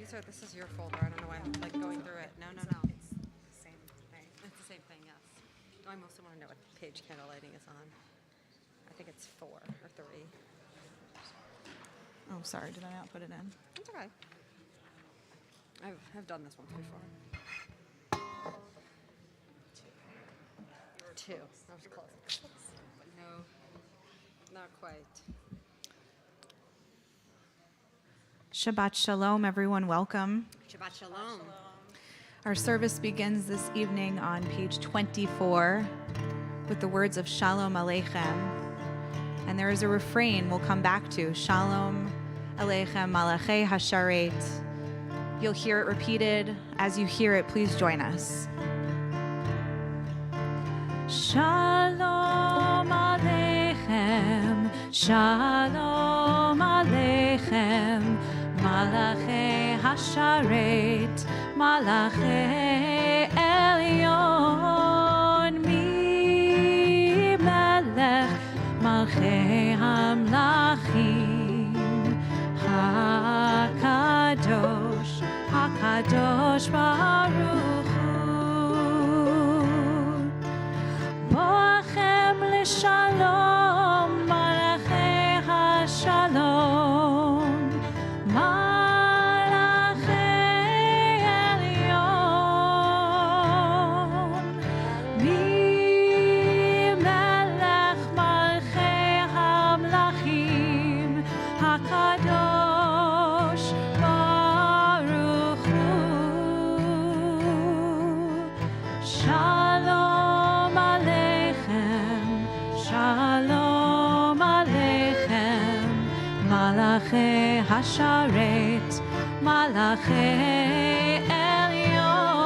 This is your folder. I don't know why I'm going through it. No. It's the same thing. It's the same thing, yes. I mostly want to know what page candle lighting is on. I think it's 4 or 3. Oh, sorry. Did I not put it in? It's okay. I've done this once before. 2. That was close. But no, not quite. Shabbat Shalom, everyone. Welcome. Shabbat Shalom. Our service begins this evening on page 24 with the words of Shalom Aleichem. And there is a refrain we'll come back to. Shalom Aleichem Malachei Hasharet. You'll hear it repeated. As you hear it, please join us. Shalom Aleichem, Shalom Aleichem, Malachei Hasharet, Malachei Elyon, Mi Melech, Malchei Hamlachim, HaKadosh, HaKadosh Baruch Hu, Boachem L'Shalom, Malachei HaShalom, Malachei Hasharet, Malachei Elyon,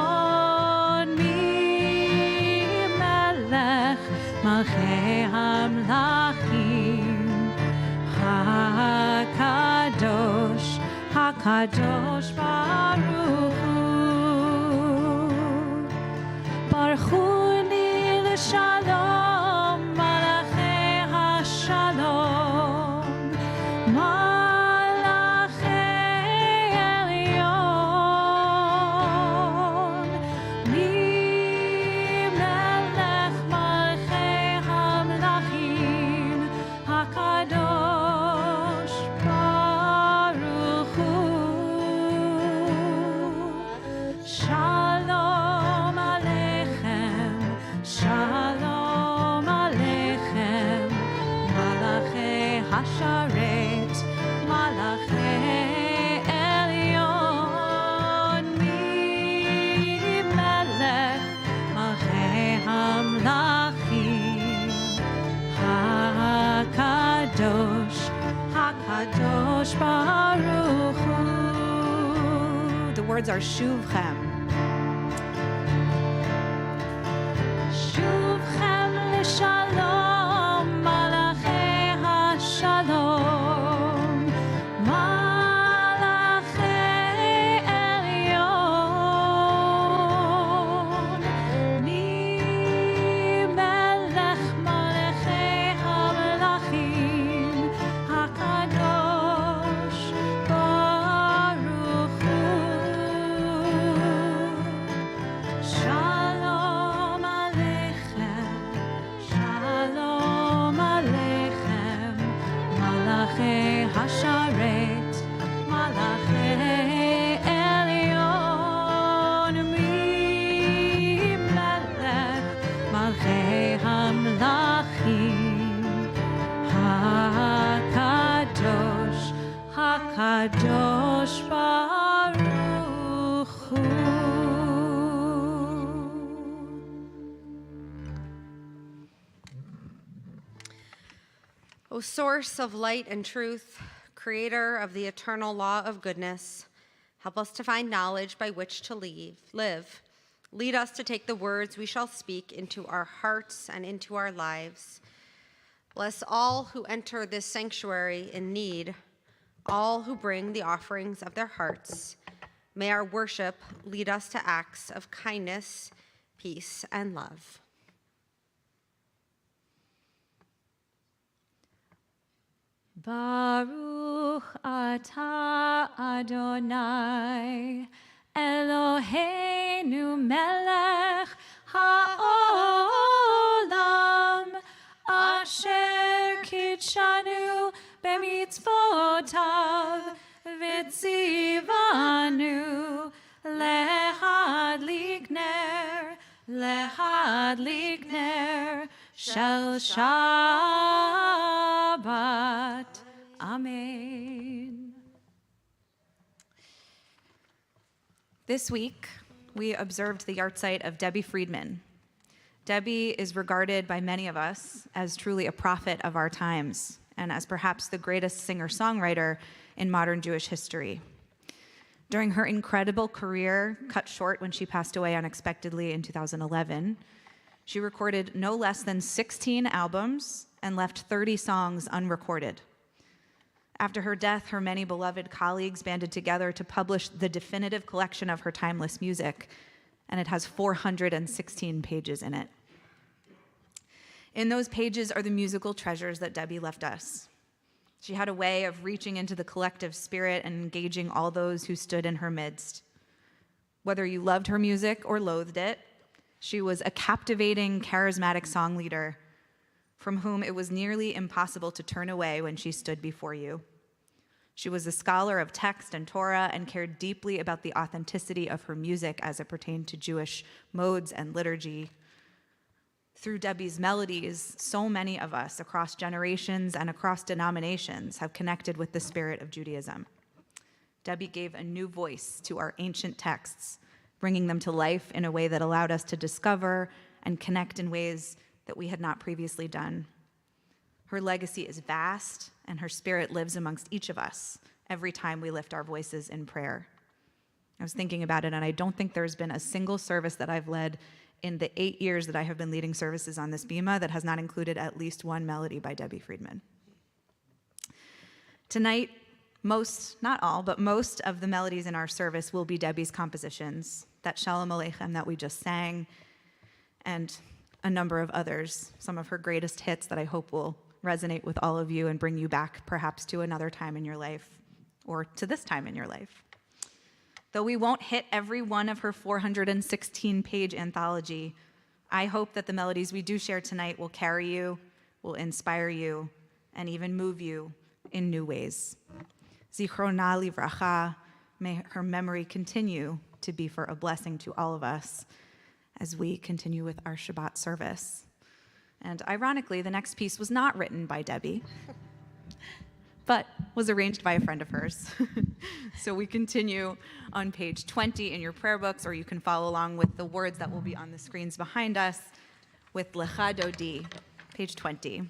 Mi Melech, Malchei Hamlachim, HaKadosh, HaKadosh Baruch Hu, Baruchuni L'Shalom, Malachei HaShalom, Malachei Elyon, Mi Melech, Malchei Hamlachim, HaKadosh Baruch Hu, Shalom Aleichem, Shalom Aleichem, Malachei Hasharet, Malachei Elyon, Mi Melech, Malchei Hamlachim, HaKadosh, HaKadosh Baruch Hu. The words are Shuvchem. Shuvchem L'Shalom, Malachei HaShalom, Malachei Elyon, Mi Melech, Malachei Hamlachim, HaKadosh Baruch Hu, Shalom Aleichem, Shalom Aleichem, Malachei Hasharet, Malachei Elyon, Mi Melech, Malchei Hamlachim, HaKadosh, HaKadosh Baruch Hu. O source of light and truth, creator of the eternal law of goodness, help us to find knowledge by which to live. Lead us to take the words we shall speak into our hearts and into our lives. Bless all who enter this sanctuary in need, all who bring the offerings of their hearts. May our worship lead us to acts of kindness, peace, and love. Baruch atah Adonai Eloheinu melech ha'olam asher kitshanu b'mitzvotav v'tzivanu lehadlik ner shel Shabbat. Amen. This week, we observed the yahrzeit of Debbie Friedman. Debbie is regarded by many of us as truly a prophet of our times and as perhaps the greatest singer-songwriter in modern Jewish history. During her incredible career, cut short when she passed away unexpectedly in 2011, she recorded no less than 16 albums and left 30 songs unrecorded. After her death, her many beloved colleagues banded together to publish the definitive collection of her timeless music, and it has 416 pages in it. In those pages are the musical treasures that Debbie left us. She had a way of reaching into the collective spirit and engaging all those who stood in her midst. Whether you loved her music or loathed it, she was a captivating, charismatic song leader from whom it was nearly impossible to turn away when she stood before you. She was a scholar of text and Torah and cared deeply about the authenticity of her music as it pertained to Jewish modes and liturgy. Through Debbie's melodies, so many of us across generations and across denominations have connected with the spirit of Judaism. Debbie gave a new voice to our ancient texts, bringing them to life in a way that allowed us to discover and connect in ways that we had not previously done. Her legacy is vast, and her spirit lives amongst each of us every time we lift our voices in prayer. I was thinking about it, and I don't think there's been a single service that I've led in the 8 years that I have been leading services on this bima that has not included at least one melody by Debbie Friedman. Tonight, not all, but most of the melodies in our service will be Debbie's compositions, that Shalom Aleichem that we just sang, and a number of others, some of her greatest hits that I hope will resonate with all of you and bring you back perhaps to another time in your life, or to this time in your life. Though we won't hit every one of her 416-page anthology, I hope that the melodies we do share tonight will carry you, will inspire you, and even move you in new ways. Zichrona livracha, may her memory continue to be for a blessing to all of us as we continue with our Shabbat service. And ironically, the next piece was not written by Debbie, but was arranged by a friend of hers. So we continue on page 20 in your prayer books, or you can follow along with the words that will be on the screens behind us with Lecha Dodi, page 20.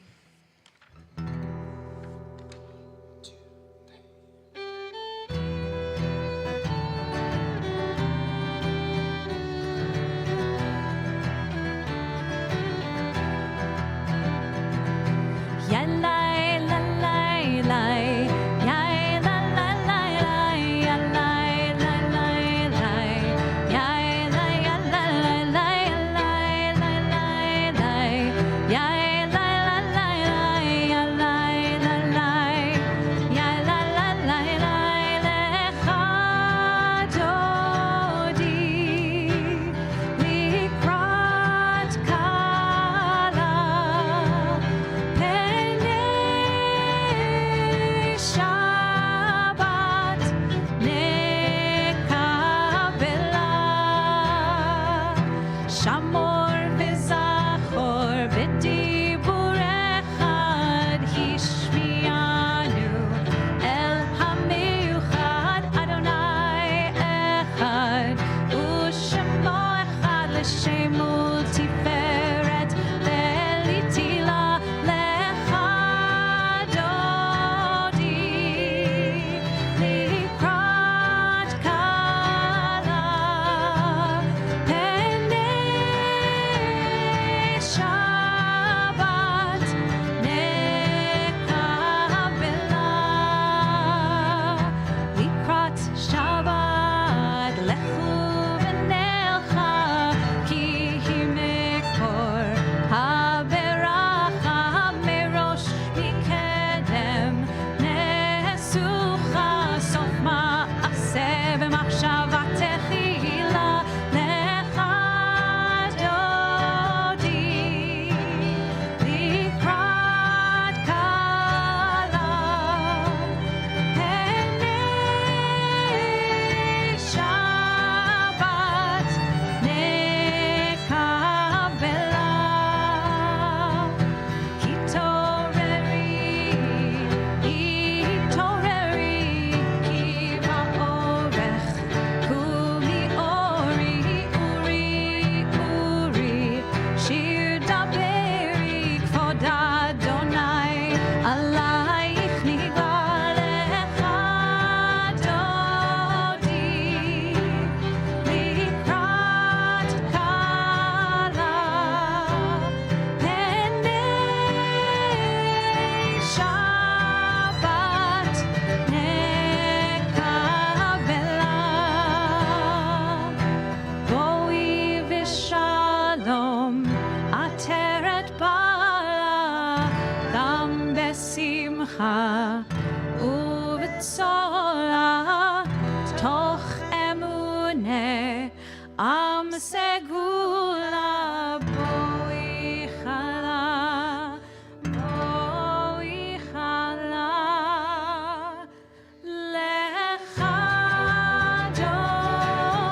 סגולה בואי חלה לך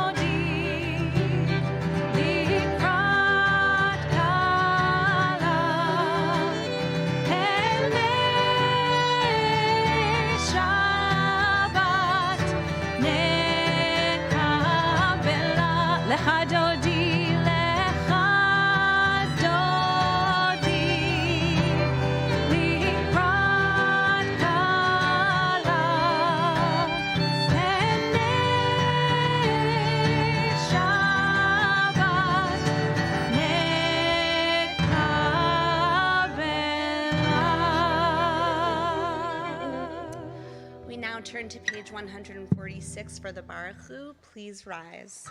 דודי לקראת קלה הנה שבת נקבלה לך דודי לקראת קלה הנה שבת נקבלה. We now turn to page 146 for the Baruch Hu. Please rise.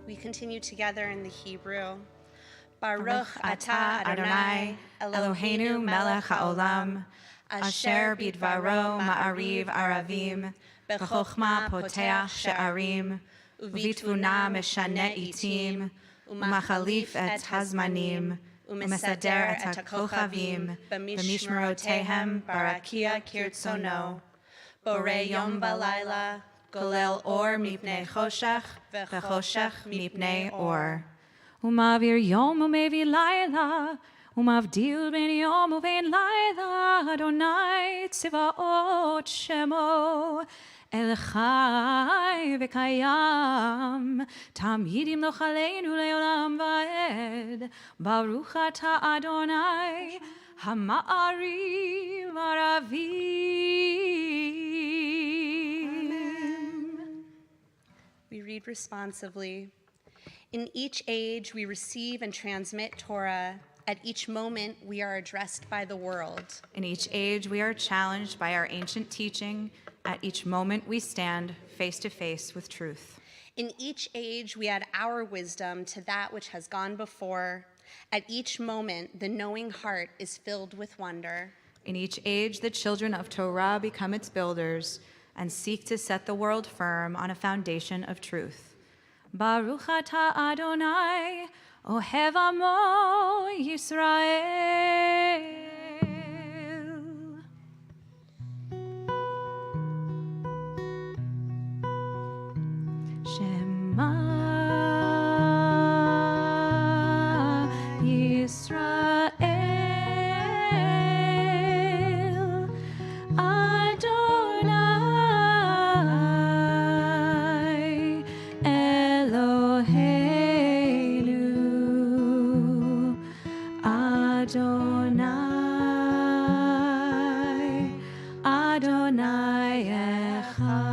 We continue together in the Hebrew. Baruch atah Adonai Eloheinu melech haolam, asher bidvaro ma'ariv aravim, b'chokhma poteach she'arim, uvitvuna meshane itim, umachalif et hazmanim, umesader et hakochavim, b'mishmerotehem barakia kirtzono, borei yom balayla, golel or mipnei choshech, v'choshech mipnei or. ומעביר יום ומביא לילה, ומבדיל בין יום ובין לילה, אדוני צבאות שמו, אל חי וקיים, תמיד ימלוך עלינו לעולם ועד, ברוך אתה אדוני, המעריב ערבים. We read responsively. In each age, we receive and transmit Torah. At each moment, we are addressed by the world. In each age, we are challenged by our ancient teaching. At each moment, we stand face to face with truth. In each age, we add our wisdom to that which has gone before. At each moment, the knowing heart is filled with wonder. In each age, the children of Torah become its builders and seek to set the world firm on a foundation of truth. Baruch atah Adonai, ohev amo Yisrael. Shema Yisrael, Adonai Eloheinu, Adonai, Adonai Echad.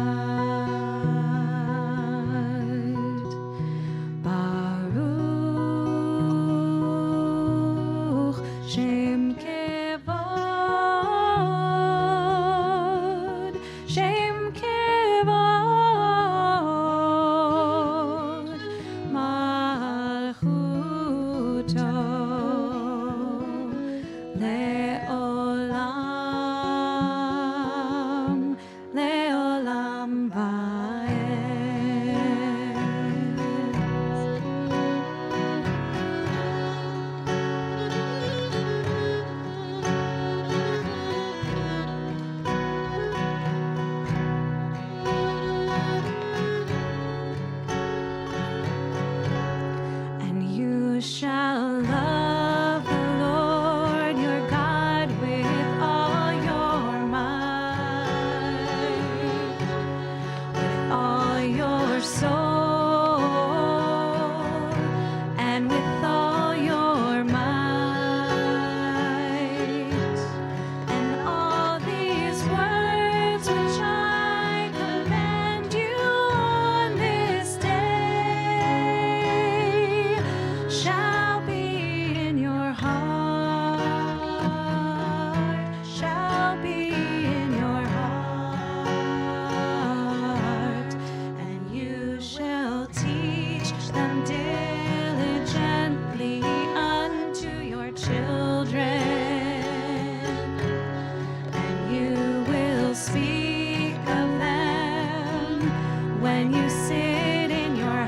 when you sit in your house,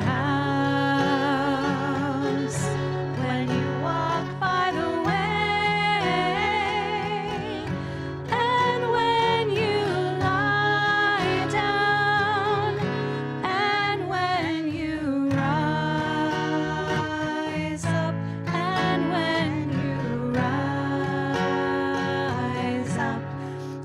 when you walk by the way, and when you lie down, and when you rise up, and when you rise up,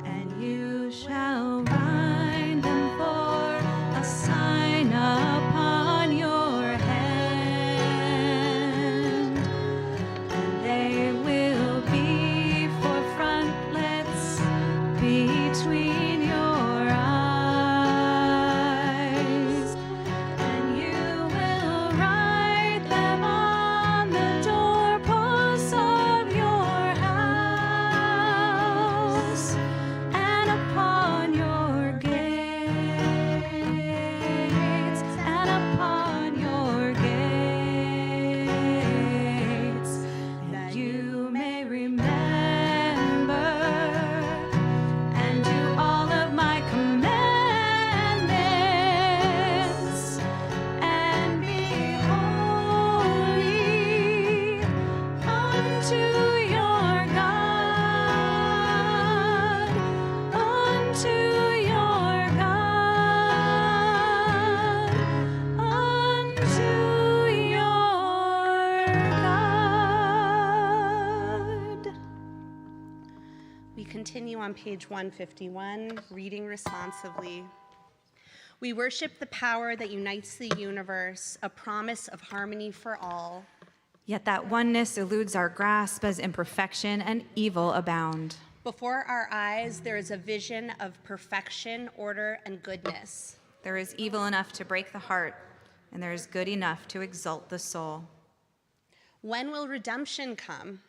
and you shall bind them for a sign upon your hand, and they will be for frontlets between your eyes, and you will write them on the doorposts of your house and upon your gates, and upon your gates, that you may remember and do all of my commandments, and be holy unto your God, unto your God, unto your God. We continue on page 151, reading responsively. We worship the power that unites the universe, a promise of harmony for all. Yet that oneness eludes our grasp as imperfection and evil abound. Before our eyes, there is a vision of perfection, order, and goodness. There is evil enough to break the heart, and there is good enough to exalt the soul. When will redemption come?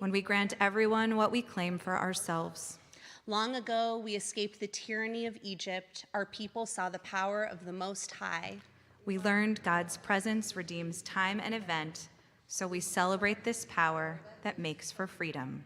When we grant everyone what we claim for ourselves. Long ago, we escaped the tyranny of Egypt. Our people saw the power of the Most High. We learned God's presence redeems time and event, so we celebrate this power that makes for freedom.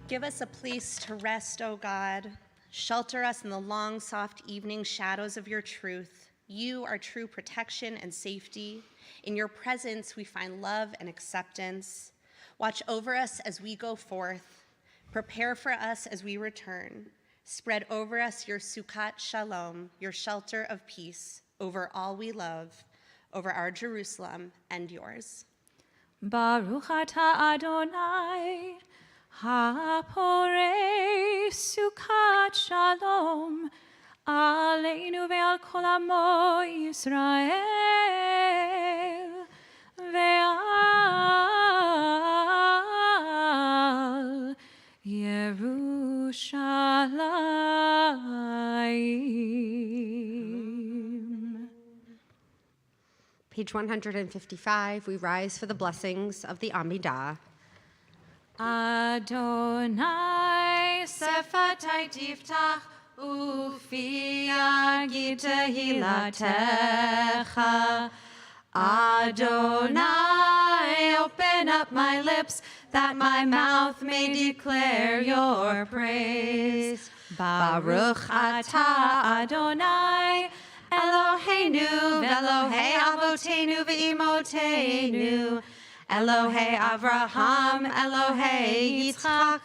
Give us a place to rest, O God. Shelter us in the long, soft evening shadows of your truth. You are true protection and safety. In your presence, we find love and acceptance. Watch over us as we go forth. Prepare for us as we return. Spread over us your Sukkot Shalom, your shelter of peace, over all we love, over our Jerusalem and yours. Baruch atah Adonai, haporei Sukkot Shalom, aleinu ve'al kol amo Yisrael, ve'al Yerushalayim. Page 155, we rise for the blessings of the Amidah. Adonai sefatai tiftach ufi yagid tehilatecha. Adonai, open up my lips, that my mouth may declare your praise. Baruch atah Adonai, Eloheinu v'Elohei Avotenu v'Imotenu, Elohei Avraham, Elohei Yitzchak,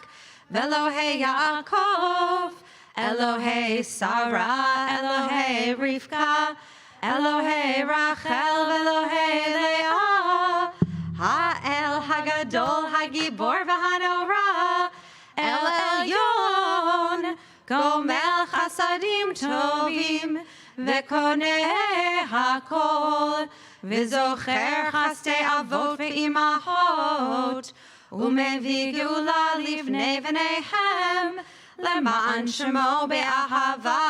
v'Elohei Yaakov, Elohei Sarah, Elohei Rivka, Elohei Rachel, Elohei Leah, Ha'el Hagadol, Hagibor v'Hanorah, El Elyon, Gomel Chasadim Tovim, V'Koneh Hakol, V'Zocher Chastei Avot v'Imahot, U'Mevi Geula Livnei V'neihem, Lema'an Shemo Be'ahava,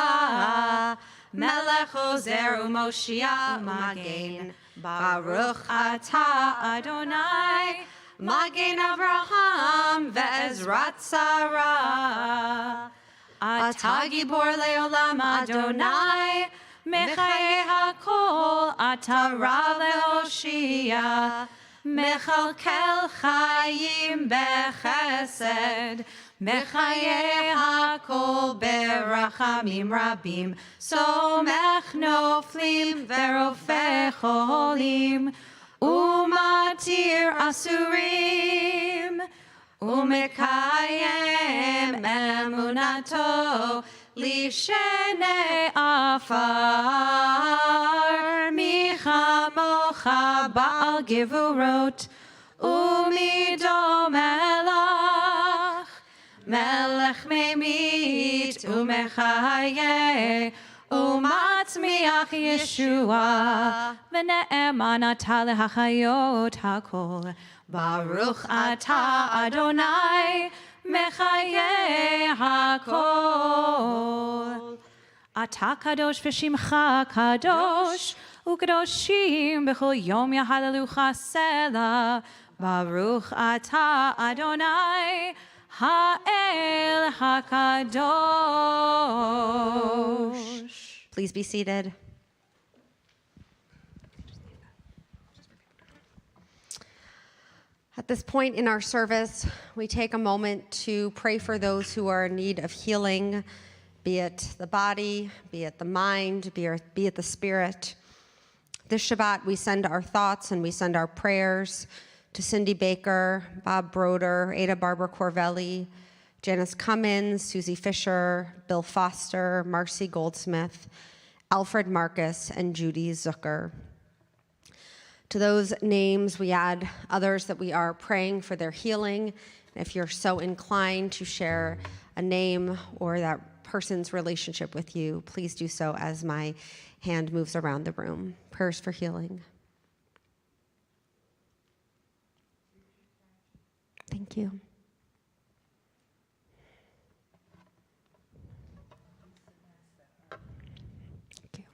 Melech Ozer U'Moshiach U'Magen, Baruch Atah Adonai, Magen Avraham Ve'ezrat Sarah. Atah Gibor Le'olam Adonai, Mechayeh HaKol, Atah Ra Le'Hoshia, Mechalkel Chayim Bechesed, Mechayeh HaKol Berachamim Rabim, Somech Noflim Verofeh Cholim, Umatir Asurim, Umekayem Emunato, Lishene Afar, Michamocha Baal Givurot, Umido Melach, Melech Memit, Umechaye, Umatzmiach Yeshua, V'ne'eman atah lehachayot hakol, Baruch atah Adonai, Mechayeh hakol. Atah kadosh v'shimcha kadosh, u'kadoshim b'chol yom yahalelucha selah. Baruch atah Adonai, ha'el hakadosh. Please be seated. At this point in our service, we take a moment to pray for those who are in need of healing, be it the body, be it the mind, be it the spirit. This Shabbat, we send our thoughts and we send our prayers to Cindy Baker, Bob Broder, Ada Barbara Corvelli, Janice Cummins, Susie Fisher, Bill Foster, Marcy Goldsmith, Alfred Marcus, and Judy Zucker. To those names, we add others that we are praying for their healing. If you're so inclined to share a name or that person's relationship with you, please do so as my hand moves around the room. Prayers for healing. Thank you. Thank you.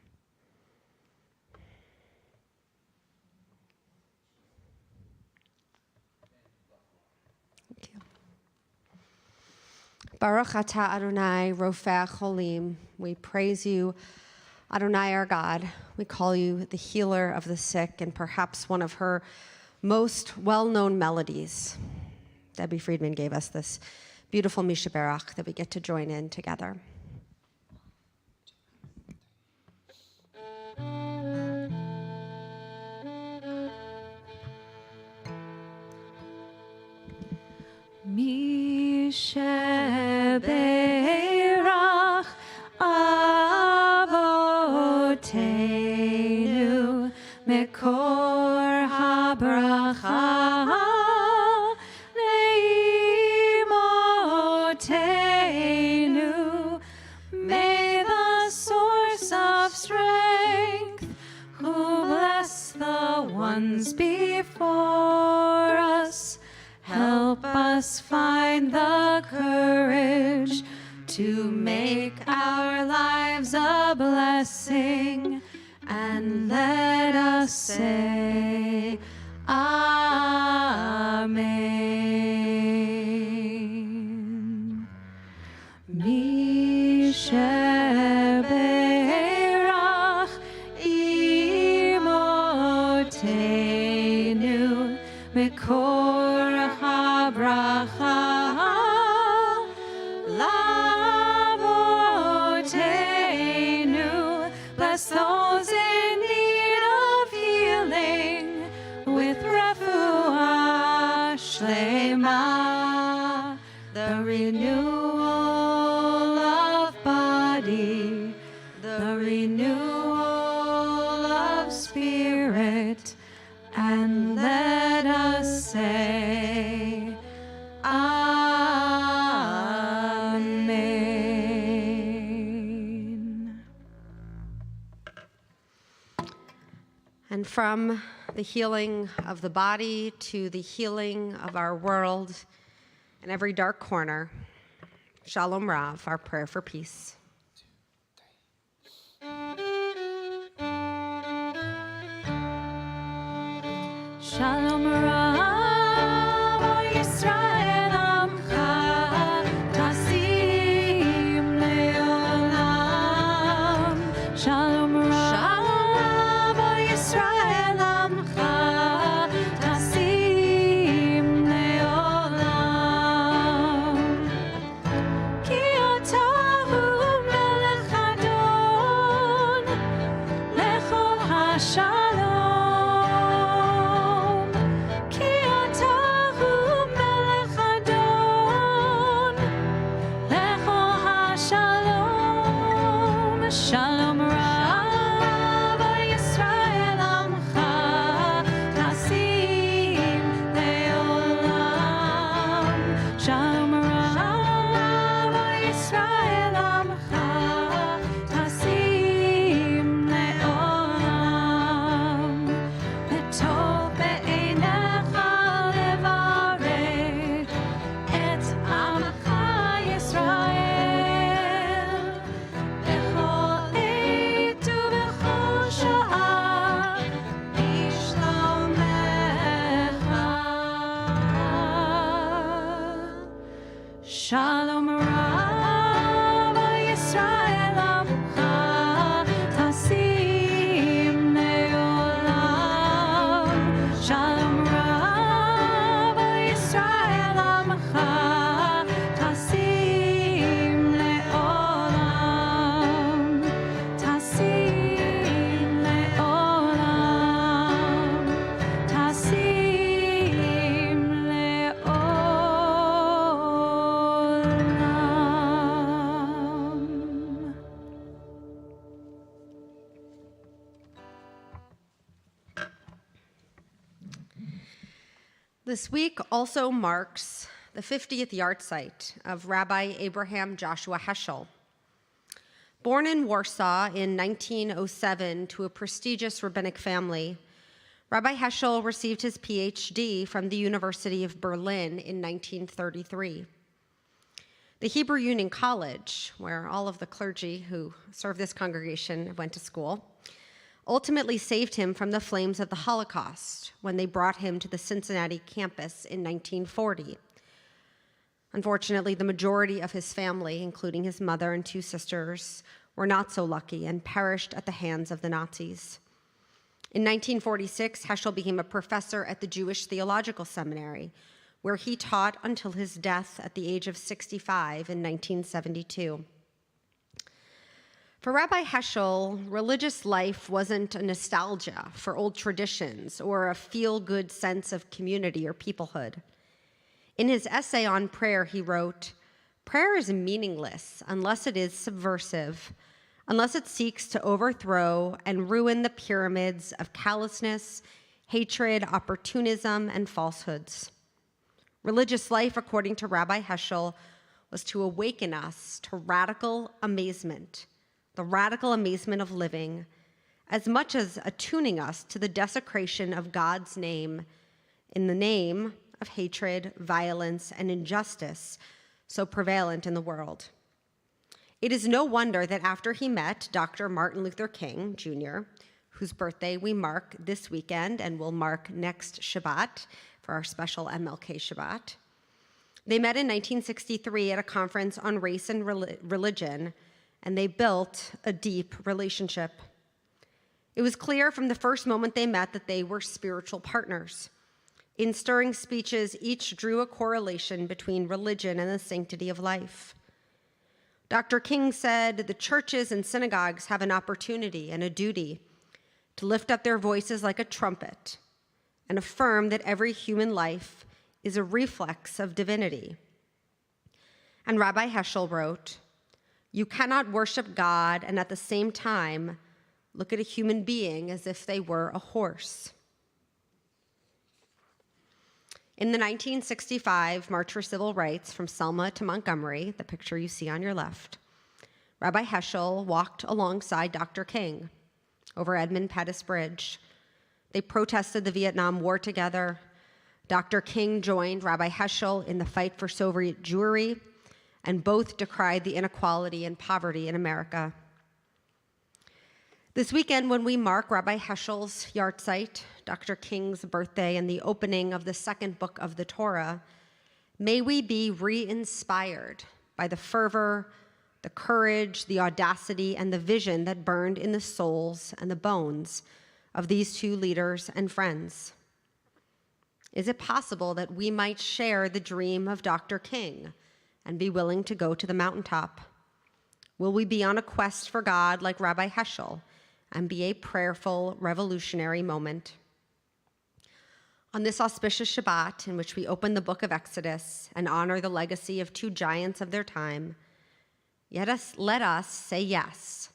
Thank you. Baruch atah Adonai, Rofeh Cholim. We praise you, Adonai our God. We call you the healer of the sick, and perhaps one of her most well-known melodies. Debbie Friedman gave us this beautiful Misha Berach that we get to join in together. Misha Berach Avotenu Mekor HaBracha Leimotenu. May the source of strength, who bless the ones before us, help us find the courage to make our lives a blessing, and let us say Amen. Misha Berach Imotenu Mikor habracha lavotenu. Bless those in need of healing with refuah shlema, the renewal of body, the renewal of spirit, and let us say, Amen. And from the healing of the body to the healing of our world and every dark corner, Shalom Rav, our prayer for peace. Shalom Rav, Yisrael Amcha, Tasim Leolam. Shalom Rav, Yisrael Amcha, Tasim Leolam. Ki otahu melech Adon, lechol hashalom. Shalom Rav, Yisrael Amcha, Tasim Leolam. Shalom Rav, Yisrael Amcha, Tasim Leolam. B'tov be'einecha levarech et Amcha Yisrael. Shalom Rav, Yisrael Amcha, Tasim Leolam. Shalom Rav, Yisrael Amcha, Tasim Leolam. Tasim Leolam. Tasim Leolam. This week also marks the 50th yahrzeit of Rabbi Abraham Joshua Heschel. Born in Warsaw in 1907 to a prestigious rabbinic family, Rabbi Heschel received his PhD from the University of Berlin in 1933. The Hebrew Union College, where all of the clergy who serve this congregation went to school, ultimately saved him from the flames of the Holocaust when they brought him to the Cincinnati campus in 1940. Unfortunately, the majority of his family, including his mother and two sisters, were not so lucky and perished at the hands of the Nazis. In 1946, Heschel became a professor at the Jewish Theological Seminary, where he taught until his death at the age of 65 in 1972. For Rabbi Heschel, religious life wasn't a nostalgia for old traditions or a feel-good sense of community or peoplehood. In his essay on prayer, he wrote, "Prayer is meaningless unless it is subversive, unless it seeks to overthrow and ruin the pyramids of callousness, hatred, opportunism, and falsehoods." Religious life, according to Rabbi Heschel, was to awaken us to radical amazement, the radical amazement of living, as much as attuning us to the desecration of God's name in the name of hatred, violence, and injustice so prevalent in the world. It is no wonder that after he met Dr. Martin Luther King, Jr., whose birthday we mark this weekend and will mark next Shabbat for our special MLK Shabbat, they met in 1963 at a conference on race and religion, and they built a deep relationship. It was clear from the first moment they met that they were spiritual partners. In stirring speeches, each drew a correlation between religion and the sanctity of life. Dr. King said, "The churches and synagogues have an opportunity and a duty to lift up their voices like a trumpet and affirm that every human life is a reflex of divinity." And Rabbi Heschel wrote, "You cannot worship God and at the same time look at a human being as if they were a horse." In the 1965 March for Civil Rights from Selma to Montgomery, the picture you see on your left, Rabbi Heschel walked alongside Dr. King over Edmund Pettus Bridge. They protested the Vietnam War together. Dr. King joined Rabbi Heschel in the fight for Soviet Jewry, and both decried the inequality and poverty in America. This weekend, when we mark Rabbi Heschel's yahrzeit, Dr. King's birthday, and the opening of the second book of the Torah, may we be re-inspired by the fervor, the courage, the audacity, and the vision that burned in the souls and the bones of these two leaders and friends. Is it possible that we might share the dream of Dr. King and be willing to go to the mountaintop? Will we be on a quest for God like Rabbi Heschel and be a prayerful, revolutionary moment? On this auspicious Shabbat, in which we open the book of Exodus and honor the legacy of two giants of their time, let us say yes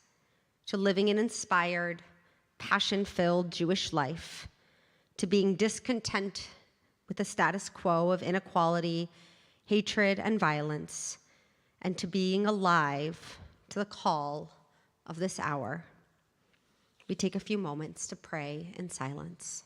to living an inspired, passion-filled Jewish life, to being discontent with the status quo of inequality, hatred, and violence, and to being alive to the call of this hour. We take a few moments to pray in silence.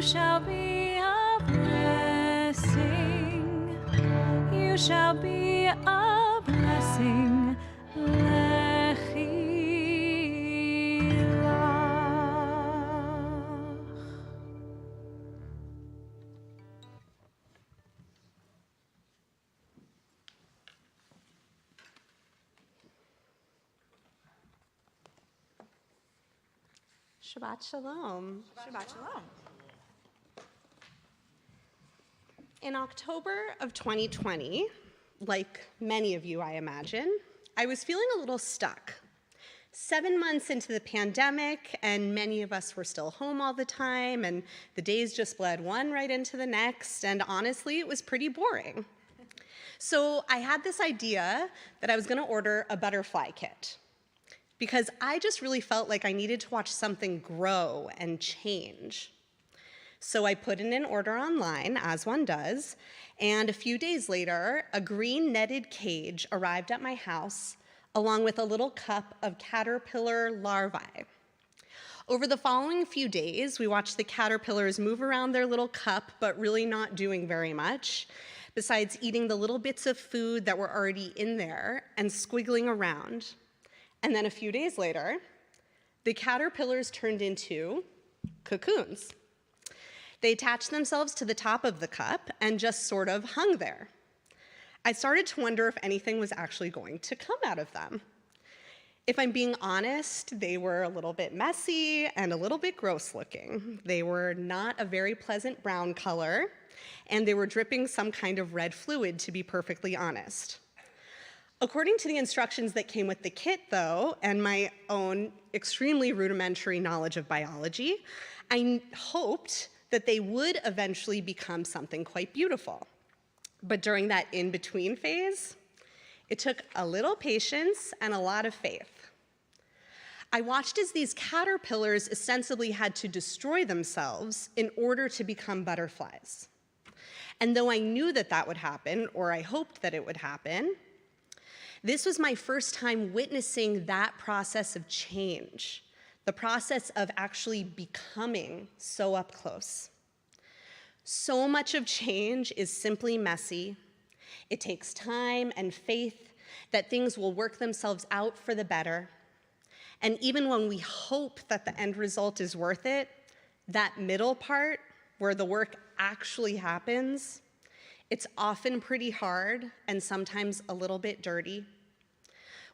Shall be a blessing. you shall be a blessing. Lechi lach. Shabbat Shalom. Shabbat shalom. In October of 2020, like many of you, I imagine, I was feeling a little stuck. 7 months into the pandemic, and many of us were still home all the time, and the days just bled one right into the next, and honestly, it was pretty boring. So I had this idea that I was going to order a butterfly kit, because I just really felt like I needed to watch something grow and change. So I put in an order online, as one does, and a few days later, a green netted cage arrived at my house, along with a little cup of caterpillar larvae. Over the following few days, we watched the caterpillars move around their little cup, but really not doing very much, besides eating the little bits of food that were already in there and squiggling around. And then a few days later, the caterpillars turned into cocoons. They attached themselves to the top of the cup and just sort of hung there. I started to wonder if anything was actually going to come out of them. If I'm being honest, they were a little bit messy and a little bit gross looking. They were not a very pleasant brown color, and they were dripping some kind of red fluid, to be perfectly honest. According to the instructions that came with the kit, though, and my own extremely rudimentary knowledge of biology, I hoped that they would eventually become something quite beautiful. But during that in-between phase, it took a little patience and a lot of faith. I watched as these caterpillars ostensibly had to destroy themselves in order to become butterflies. And though I knew that that would happen, or I hoped that it would happen, this was my first time witnessing that process of change, the process of actually becoming so up close. So much of change is simply messy. It takes time and faith that things will work themselves out for the better. And even when we hope that the end result is worth it, that middle part where the work actually happens, it's often pretty hard and sometimes a little bit dirty.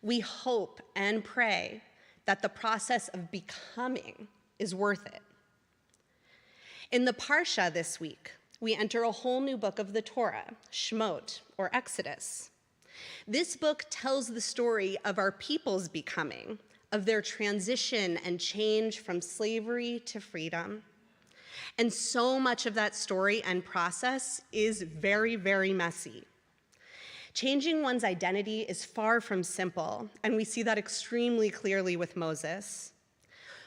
We hope and pray that the process of becoming is worth it. In the Parsha this week, we enter a whole new book of the Torah, Shemot, or Exodus. This book tells the story of our people's becoming, of their transition and change from slavery to freedom. And so much of that story and process is very, very messy. Changing one's identity is far from simple, and we see that extremely clearly with Moses.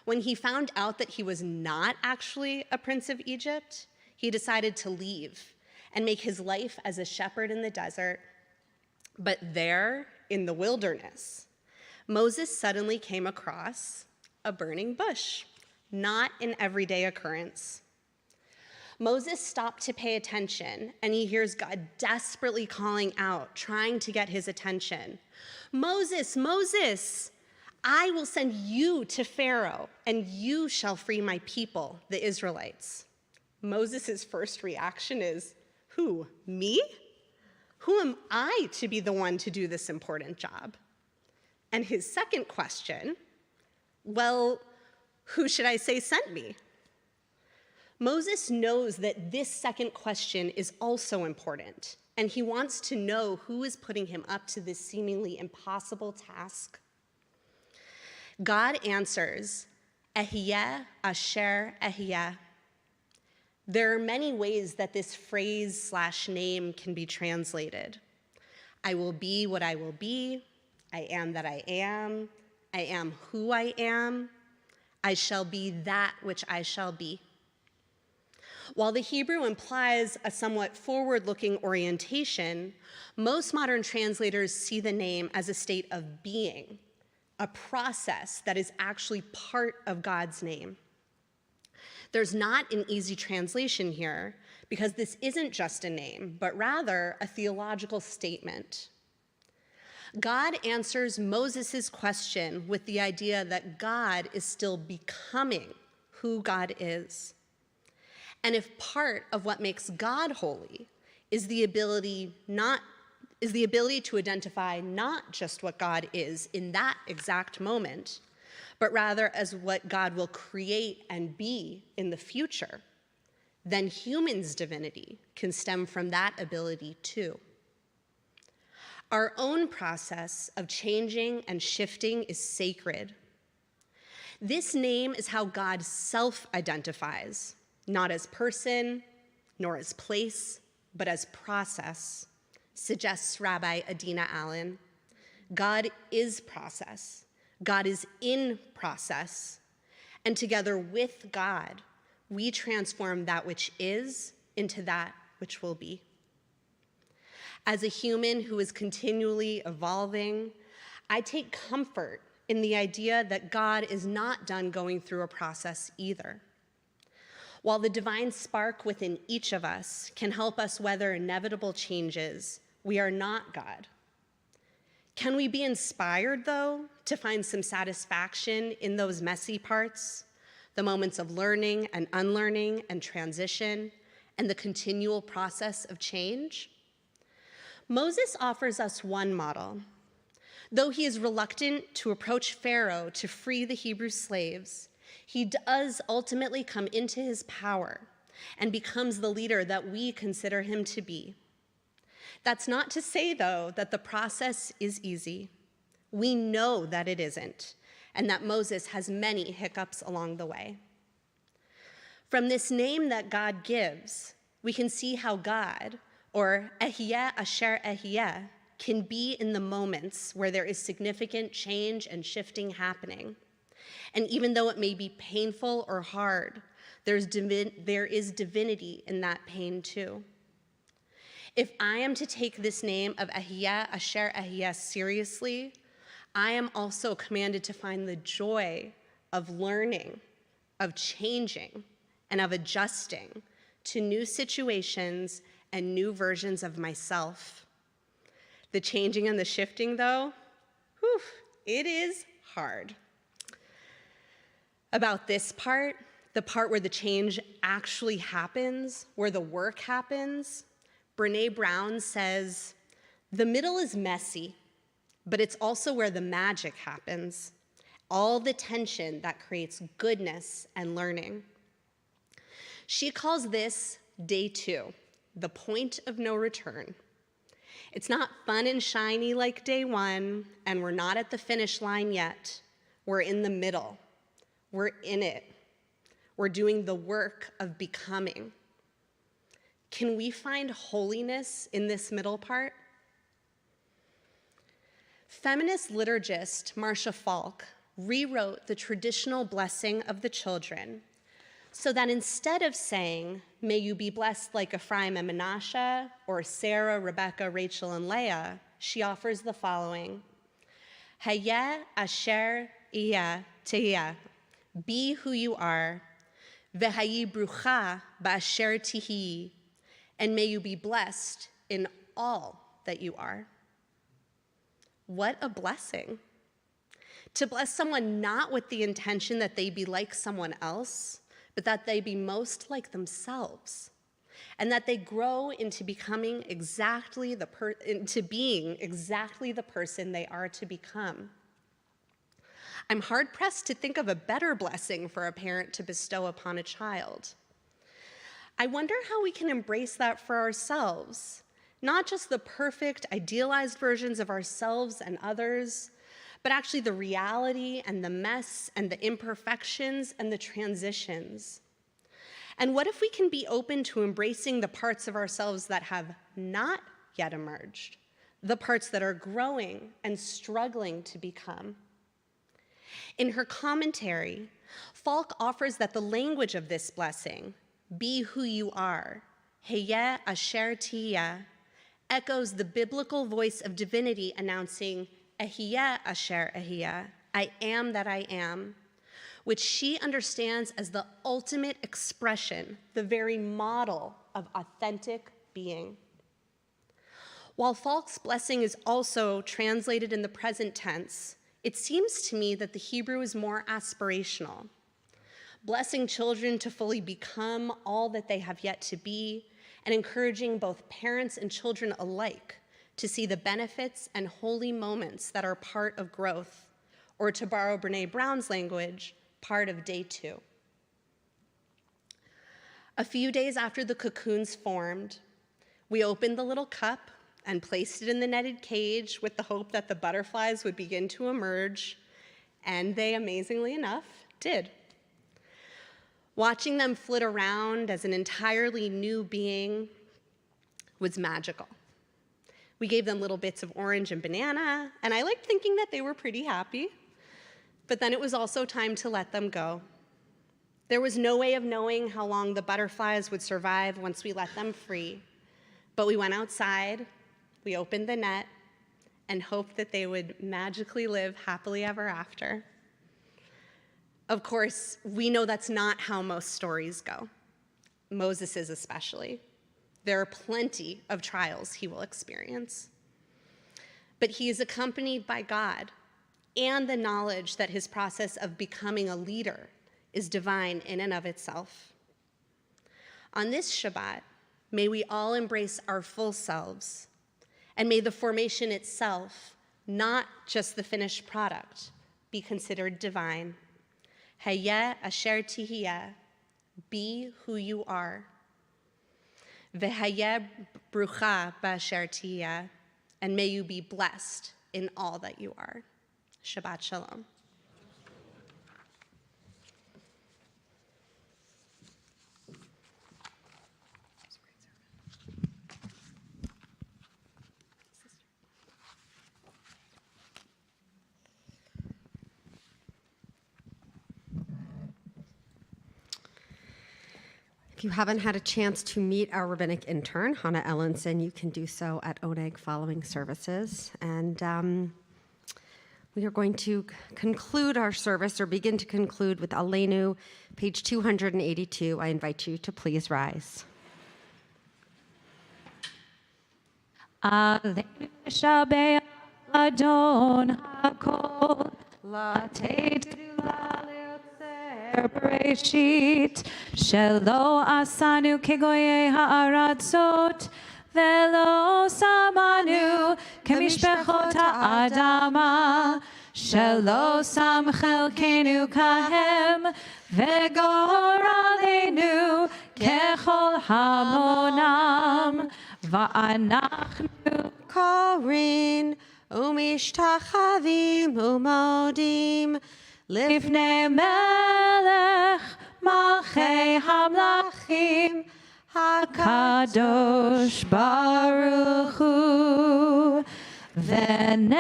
When he found out that he was not actually a prince of Egypt, he decided to leave and make his life as a shepherd in the desert. But there, in the wilderness, Moses suddenly came across a burning bush, not an everyday occurrence. Moses stopped to pay attention, and he hears God desperately calling out, trying to get his attention. "Moses, Moses, I will send you to Pharaoh, and you shall free my people, the Israelites." Moses' first reaction is, who, me? Who am I to be the one to do this important job? And his second question, well, who should I say sent me? Moses knows that this second question is also important, and he wants to know who is putting him up to this seemingly impossible task. God answers, Ehyeh asher ehyeh. There are many ways that this phrase/name can be translated. I will be what I will be, I am that I am who I am, I shall be that which I shall be. While the Hebrew implies a somewhat forward-looking orientation, most modern translators see the name as a state of being, a process that is actually part of God's name. There's not an easy translation here because this isn't just a name, but rather a theological statement. God answers Moses' question with the idea that God is still becoming who God is. And if part of what makes God holy is the ability to identify not just what God is in that exact moment, but rather as what God will create and be in the future, then humans' divinity can stem from that ability too. Our own process of changing and shifting is sacred. This name is how God self-identifies, not as person, nor as place, but as process, suggests Rabbi Adina Allen. God is process. God is in process. And together with God, we transform that which is into that which will be. As a human who is continually evolving, I take comfort in the idea that God is not done going through a process either. While the divine spark within each of us can help us weather inevitable changes, we are not God. Can we be inspired, though, to find some satisfaction in those messy parts, the moments of learning and unlearning and transition, and the continual process of change? Moses offers us one model. Though he is reluctant to approach Pharaoh to free the Hebrew slaves, he does ultimately come into his power and becomes the leader that we consider him to be. That's not to say, though, that the process is easy. We know that it isn't, and that Moses has many hiccups along the way. From this name that God gives, we can see how God, or Ehyeh Asher Ehyeh, can be in the moments where there is significant change and shifting happening. And even though it may be painful or hard, there is divinity in that pain too. If I am to take this name of Ehyeh Asher Ehyeh seriously, I am also commanded to find the joy of learning, of changing, and of adjusting to new situations and new versions of myself. The changing and the shifting, though, it is hard. About this part, the part where the change actually happens, where the work happens, Brené Brown says, "The middle is messy, but it's also where the magic happens, all the tension that creates goodness and learning." She calls this day 2, the point of no return. It's not fun and shiny like day 1, and we're not at the finish line yet. We're in the middle. We're in it. We're doing the work of becoming. Can we find holiness in this middle part? Feminist liturgist Marcia Falk rewrote the traditional blessing of the children so that instead of saying, "May you be blessed like Ephraim and Manasseh," or Sarah, Rebecca, Rachel, and Leah, she offers the following: Hayeh asher iya tehiyah, be who you are, vehayi brucha ba'asher tihi, and may you be blessed in all that you are. What a blessing. To bless someone not with the intention that they be like someone else, but that they be most like themselves, and that they grow into being exactly the person they are to become. I'm hard-pressed to think of a better blessing for a parent to bestow upon a child. I wonder how we can embrace that for ourselves, not just the perfect, idealized versions of ourselves and others, but actually the reality and the mess and the imperfections and the transitions. And what if we can be open to embracing the parts of ourselves that have not yet emerged, the parts that are growing and struggling to become? In her commentary, Falk offers that the language of this blessing, be who you are, Hayeh asher tihiyah, echoes the biblical voice of divinity announcing Ehyeh asher ehyeh, I am that I am, which she understands as the ultimate expression, the very model of authentic being. While false blessing is also translated in the present tense, it seems to me that the Hebrew is more aspirational, blessing children to fully become all that they have yet to be, and encouraging both parents and children alike to see the benefits and holy moments that are part of growth, or to borrow Brene Brown's language, part of day 2. A few days after the cocoons formed, we opened the little cup and placed it in the netted cage with the hope that the butterflies would begin to emerge, and they, amazingly enough, did. Watching them flit around as an entirely new being was magical. We gave them little bits of orange and banana, and I liked thinking that they were pretty happy, but then it was also time to let them go. There was no way of knowing how long the butterflies would survive once we let them free, but we went outside, we opened the net, and hoped that they would magically live happily ever after. Of course, we know that's not how most stories go, Moses's especially. There are plenty of trials he will experience. But he is accompanied by God and the knowledge that his process of becoming a leader is divine in and of itself. On this Shabbat, may we all embrace our full selves, and may the formation itself, not just the finished product, be considered divine. Hayeh asher tihiyeh, be who you are. V'hayeh brucha b'asher tihiyeh, and may you be blessed in all that you are. Shabbat shalom. If you haven't had a chance to meet our rabbinic intern, Hannah Ellenson, you can do so at Oneg following services. And we are going to conclude our service, or begin to conclude, with Aleinu, page 282. I invite you to please rise. Aleinu Shabbat Adon Hakol Latei Bereshit Shelo Asanu Kegoye Ha'aratzot Velo Samanu Kemishpechot Ha'adama Shelo Sam Chelkenu Kahem Vegoralenu Kechol Hamonam Va'anachnu Korin umishtachavim umodim Lifnei Melech Malchei Hamlachim HaKadosh Baruch Hu V'ne'emar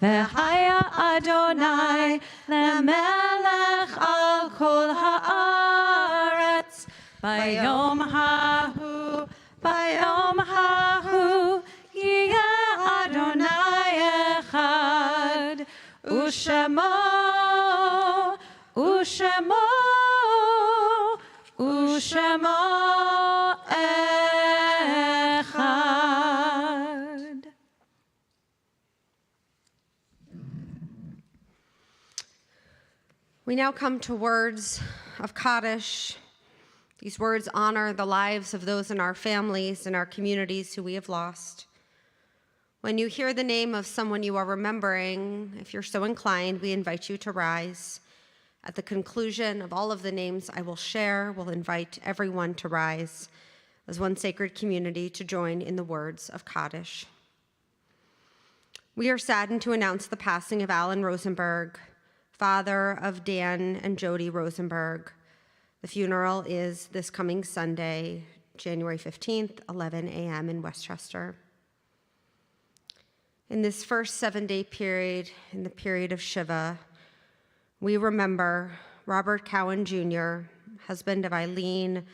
V'haya Adonai Lemelech Al Kol Haaretz Bayom Hahu Yiyeh Adonai Echad Ushemo Echad. We now come to words of Kaddish. These words honor the lives of those in our families and our communities who we have lost. When you hear the name of someone you are remembering, if you're so inclined, we invite you to rise. At the conclusion of all of the names I will share, we'll invite everyone to rise as one sacred community to join in the words of Kaddish. We are saddened to announce the passing of Alan Rosenberg, father of Dan and Jody Rosenberg. The funeral is this coming Sunday, January 15th, 11 a.m. in Westchester. In this first 7-day period, in the period of Shiva, we remember Robert Cowan Jr., husband of Eileen,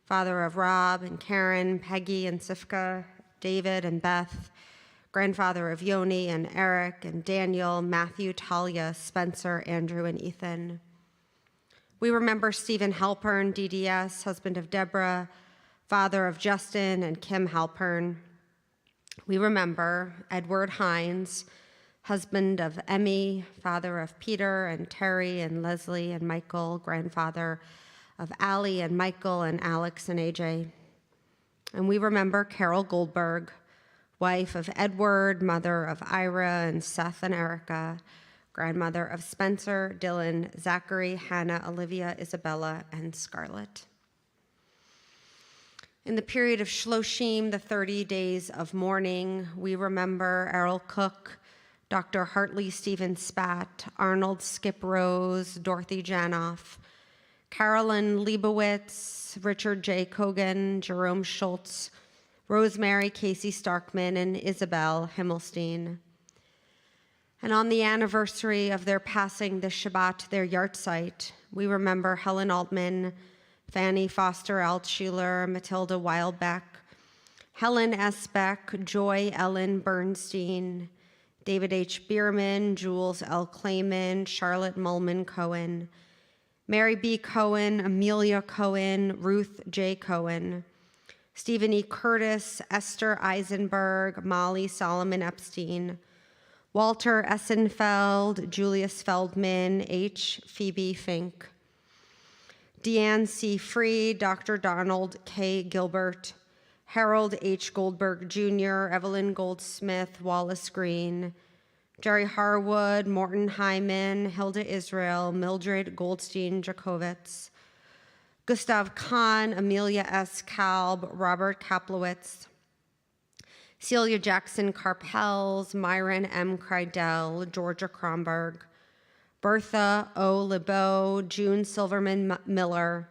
father of Rob and Karen, Peggy and Sifka, David and Beth, grandfather of Yoni and Eric and Daniel, Matthew, Talia, Spencer, Andrew, and Ethan. We remember Stephen Halpern, DDS, husband of Deborah, father of Justin and Kim Halpern. We remember Edward Hines, husband of Emmy, father of Peter and Terry and Leslie and Michael, grandfather of Allie and Michael and Alex and AJ. And we remember Carol Goldberg, wife of Edward, mother of Ira and Seth and Erica, grandmother of Spencer, Dylan, Zachary, Hannah, Olivia, Isabella, and Scarlett. In the period of Shloshim, the 30 days of mourning, we remember Errol Cook, Dr. Hartley Stephen Spat, Arnold Skip Rose, Dorothy Janoff, Carolyn Leibowitz, Richard J. Kogan, Jerome Schultz, Rosemary Casey Starkman, and Isabel Himmelstein. And on the anniversary of their passing this Shabbat, their yahrzeit, we remember Helen Altman, Fanny Foster Altschuler, Matilda Wildbeck, Helen S. Beck, Joy Ellen Bernstein, David H. Bierman, Jules L. Clayman, Charlotte Mullman Cohen, Mary B. Cohen, Amelia Cohen, Ruth J. Cohen, Stephen E. Curtis, Esther Eisenberg, Molly Solomon Epstein, Walter Essenfeld, Julius Feldman, H. Phoebe Fink, Deanne C. Freed, Dr. Donald K. Gilbert, Harold H. Goldberg Jr., Evelyn Goldsmith, Wallace Green, Jerry Harwood, Morton Hyman, Hilda Israel, Mildred Goldstein Jacobitz, Gustav Kahn, Amelia S. Kalb, Robert Kaplowitz, Celia Jackson Carpels, Myron M. Kreidel, Georgia Kromberg, Bertha O. Lebeau, June Silverman Miller,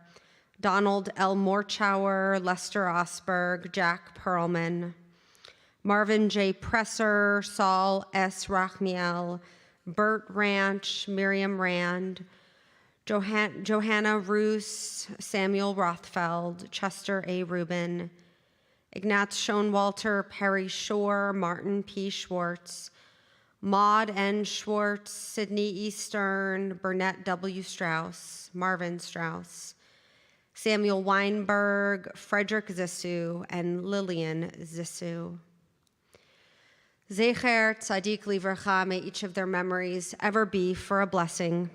Donald L. Morchauer, Lester Osberg, Jack Perlman, Marvin J. Presser, Saul S. Rachmiel, Bert Ranch, Miriam Rand, Johanna Roos, Samuel Rothfeld, Chester A. Rubin, Ignaz Schoenwalter, Perry Shore, Martin P. Schwartz, Maud N. Schwartz, Sidney E. Stern, Burnett W. Strauss, Marvin Strauss, Samuel Weinberg, Frederick Zissou, and Lillian Zissou. Zecher Tzadik Livracha, may each of their memories ever be for a blessing.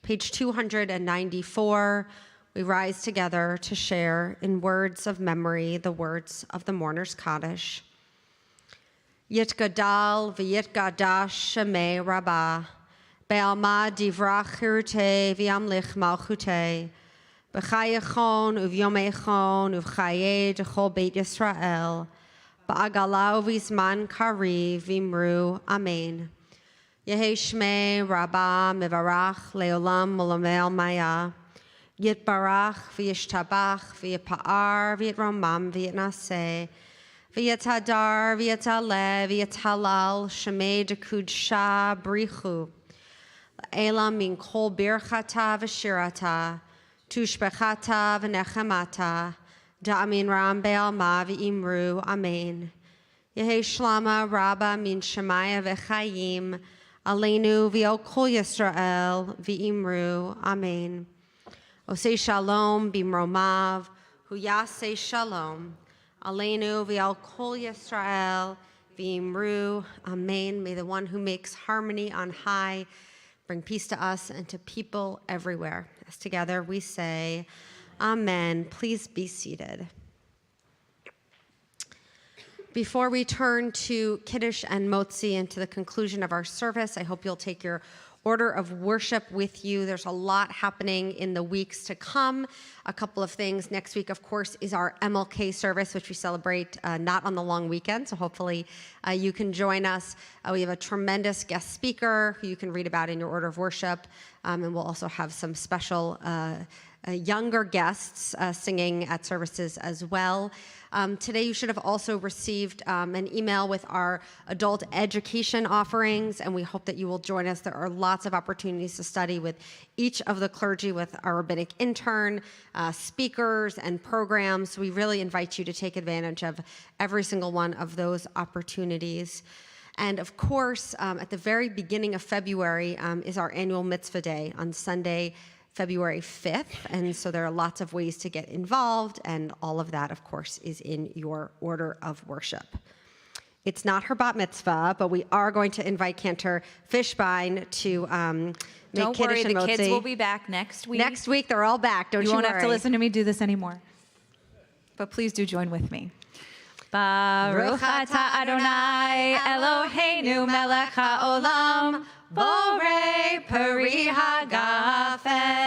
Page 294, we rise together to share in words of memory the words of the mourner's Kaddish. Yitgadal v'yitgadash shemei rabbah, be'alma divrach chirutei v'yamlich malchutei, b'chayechon uv'yomechon uv'chayei d'chol beit Yisrael, ba'agalau v'zman kariv v'imru amen. Yehi shmei rabbah mivarach leolam molamel maya, yitbarach v'yishtabach v'yipa'ar v'yitromam v'yitnaseh, v'yitadar v'yitaleh v'yitalal shemei d'kudsha brichu, elam min kol birchata v'shirata, tushbechata v'nechemata, da'amin ram be'alma v'imru amen. Yehi shlama rabba min shemaya v'chayim, aleinu v'al kol Yisrael v'imru amen. Osei shalom bimromav, hu yaseh shalom, aleinu v'al kol Yisrael v'imru amen. May the one who makes harmony on high bring peace to us and to people everywhere. As together we say, amen. Please be seated. Before we turn to Kiddush and Motzi and to the conclusion of our service, I hope you'll take your order of worship with you. There's a lot happening in the weeks to come. A couple of things. Next week, of course, is our MLK service, which we celebrate not on the long weekend, so hopefully you can join us. We have a tremendous guest speaker who you can read about in your order of worship, and we'll also have some special younger guests singing at services as well. Today you should have also received an email with our adult education offerings, and we hope that you will join us. There are lots of opportunities to study with each of the clergy, with our rabbinic intern, speakers, and programs. We really invite you to take advantage of every single one of those opportunities. And of course, at the very beginning of February is our annual Mitzvah Day on Sunday, February 5th. And so there are lots of ways to get involved, and all of that, of course, is in your order of worship. It's not her bat mitzvah, but we are going to invite Cantor Fishbein to make Don't Kiddush worry, and the kids Motzi. will be back next week. Next week, they're all back. Don't you You won't worry. have to listen to me do this anymore. But please do join with me. Baruch atah Adonai Eloheinu melech haolam borei peri hagafen.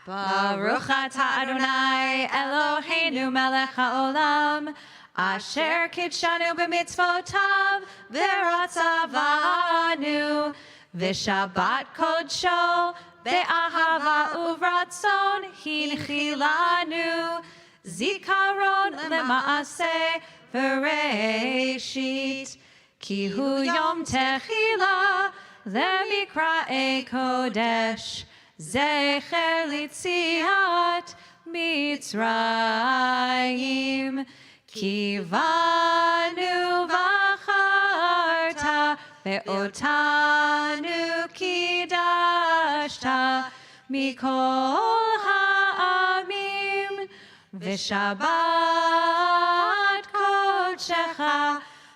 Baruch atah Adonai Eloheinu melech haolam asher kidshanu b'mitzvotav v'ratzavanu v'shabbat kodsho be'ahava uvratzon hinchilanu zikaron lema'aseh v'reishit ki hu yom techila lemikra'e kodesh zecher litziat mitzrayim kivanu v'acharta ve'otanu kidashta mikol ha'amim v'shabbat kodshecha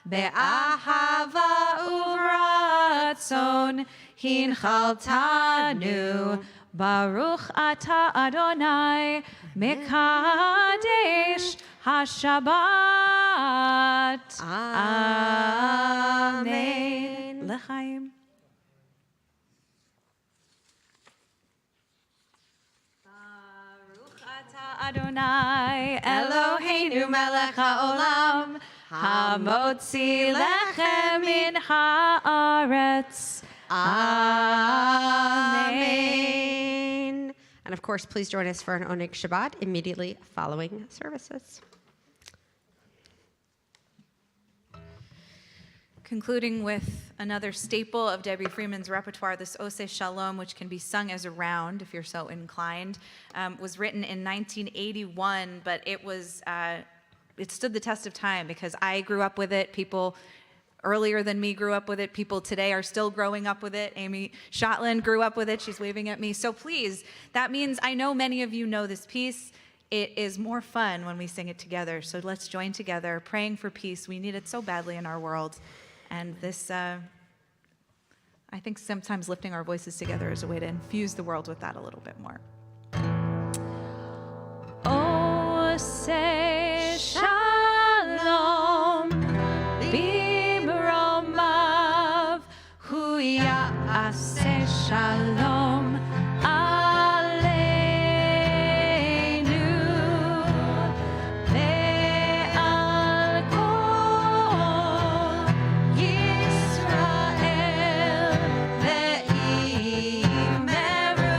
be'ahava uvratzon hinchaltanu Baruch atah Adonai mekadesh hashabbat. Amen. L'chaim. Baruch atah Adonai Eloheinu melech haolam hamotzi lechem min haaretz. Amen. And of course, please join us for an Oneg Shabbat immediately following services. Concluding with another staple of Debbie Freeman's repertoire, this Oseh Shalom, which can be sung as a round if you're so inclined, was written in 1981, but it stood the test of time because I grew up with it. People earlier than me grew up with it. People today are still growing up with it. Amy Shotland grew up with it. She's waving at me. So please, that means I know many of you know this piece. It is more fun when we sing it together. So let's join together, praying for peace. We need it so badly in our world. And this, I think sometimes lifting our voices together is a way to infuse the world with that a little bit more. Oh, say shalom, bimromav, huya aseh shalom, aleinu, ve'al kol Yisrael, ve'imeru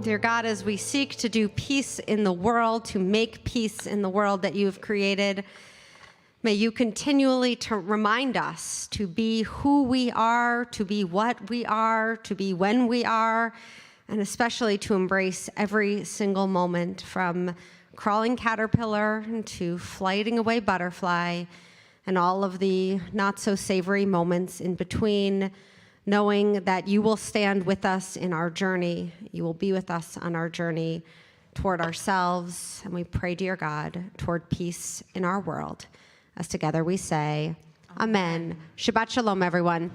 Dear God, as we seek to do peace in the world, to make peace in the world that you have created, may you continually to remind us to be who we are, to be what we are, to be when we are, and especially to embrace every single moment, from crawling caterpillar to flighting away butterfly, and all of the not so savory moments in between, knowing that you will stand with us in our journey. You will be with us on our journey toward ourselves, and we pray, dear God, toward peace in our world. As together we say, Amen. Shabbat Shalom, everyone.